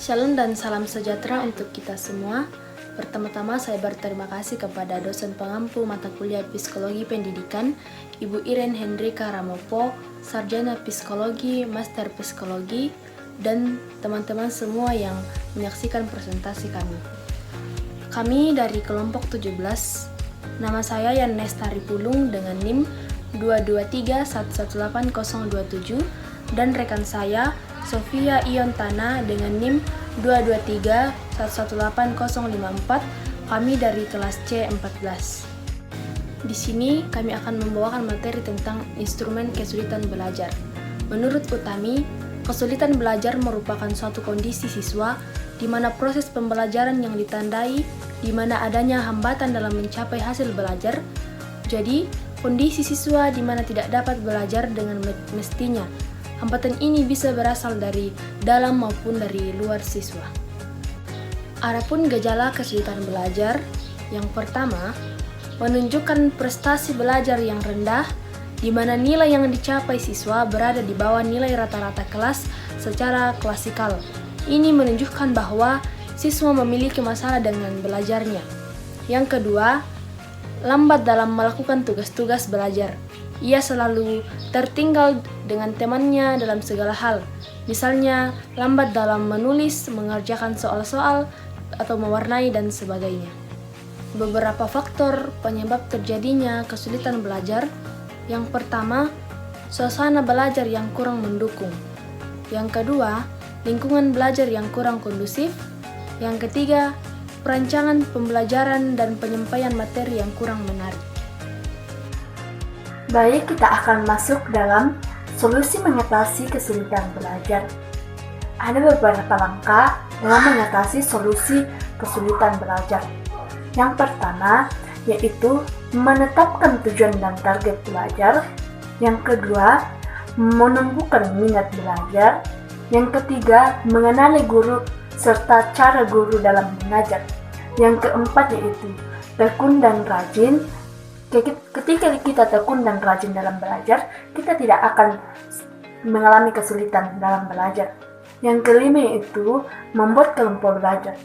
Shalom dan salam sejahtera untuk kita semua. Pertama-tama saya berterima kasih kepada dosen pengampu mata kuliah Psikologi Pendidikan, Ibu Iren Hendrika Ramopo, Sarjana Psikologi, Master Psikologi, dan teman-teman semua yang menyaksikan presentasi kami. Kami dari kelompok 17, nama saya Yan Nestari Pulung dengan NIM 223118027 dan rekan saya Sofia Iontana dengan NIM 223118054. Kami dari kelas C14. Di sini kami akan membawakan materi tentang instrumen kesulitan belajar. Menurut Utami, kesulitan belajar merupakan suatu kondisi siswa di mana proses pembelajaran yang ditandai di mana adanya hambatan dalam mencapai hasil belajar. Jadi, kondisi siswa di mana tidak dapat belajar dengan mestinya. Hambatan ini bisa berasal dari dalam maupun dari luar siswa. Adapun gejala kesulitan belajar, yang pertama, menunjukkan prestasi belajar yang rendah, di mana nilai yang dicapai siswa berada di bawah nilai rata-rata kelas secara klasikal. Ini menunjukkan bahwa siswa memiliki masalah dengan belajarnya. Yang kedua, lambat dalam melakukan tugas-tugas belajar. Ia selalu tertinggal dengan temannya dalam segala hal. Misalnya, lambat dalam menulis, mengerjakan soal-soal, atau mewarnai dan sebagainya. Beberapa faktor penyebab terjadinya kesulitan belajar. Yang pertama, suasana belajar yang kurang mendukung. Yang kedua, lingkungan belajar yang kurang kondusif. Yang ketiga, perancangan pembelajaran dan penyampaian materi yang kurang menarik. Baik, kita akan masuk dalam solusi mengatasi kesulitan belajar. Ada beberapa langkah dalam mengatasi solusi kesulitan belajar. Yang pertama, yaitu menetapkan tujuan dan target belajar. Yang kedua, menumbuhkan minat belajar. Yang ketiga, mengenali guru serta cara guru dalam mengajar. Yang keempat yaitu tekun dan rajin. Ketika kita tekun dan rajin dalam belajar, kita tidak akan mengalami kesulitan dalam belajar. Yang kelima yaitu membuat kelompok belajar.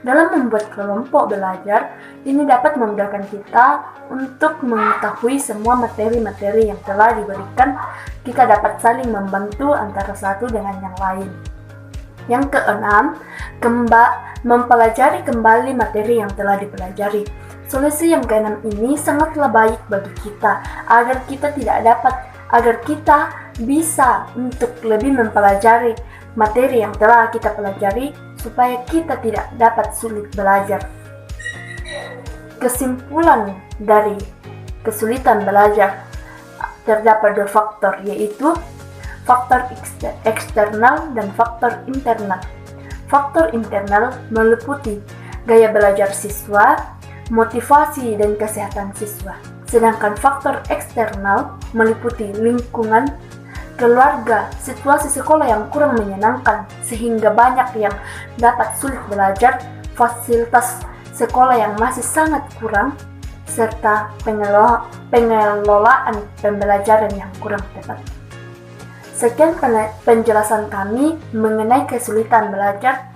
Dalam membuat kelompok belajar, ini dapat memudahkan kita untuk mengetahui semua materi-materi yang telah diberikan. Kita dapat saling membantu antara satu dengan yang lain. Yang keenam, mempelajari kembali materi yang telah dipelajari. Solusi yang keenam ini sangatlah baik bagi kita agar kita bisa untuk lebih mempelajari materi yang telah kita pelajari supaya kita tidak dapat sulit belajar. Kesimpulan dari kesulitan belajar terdapat dua faktor, yaitu faktor eksternal dan faktor internal. Faktor internal meliputi gaya belajar siswa, motivasi dan kesehatan siswa. Sedangkan faktor eksternal meliputi lingkungan, keluarga, situasi sekolah yang kurang menyenangkan sehingga banyak yang dapat sulit belajar, fasilitas sekolah yang masih sangat kurang, serta pengelolaan pembelajaran yang kurang tepat. Sekian penjelasan kami mengenai kesulitan belajar.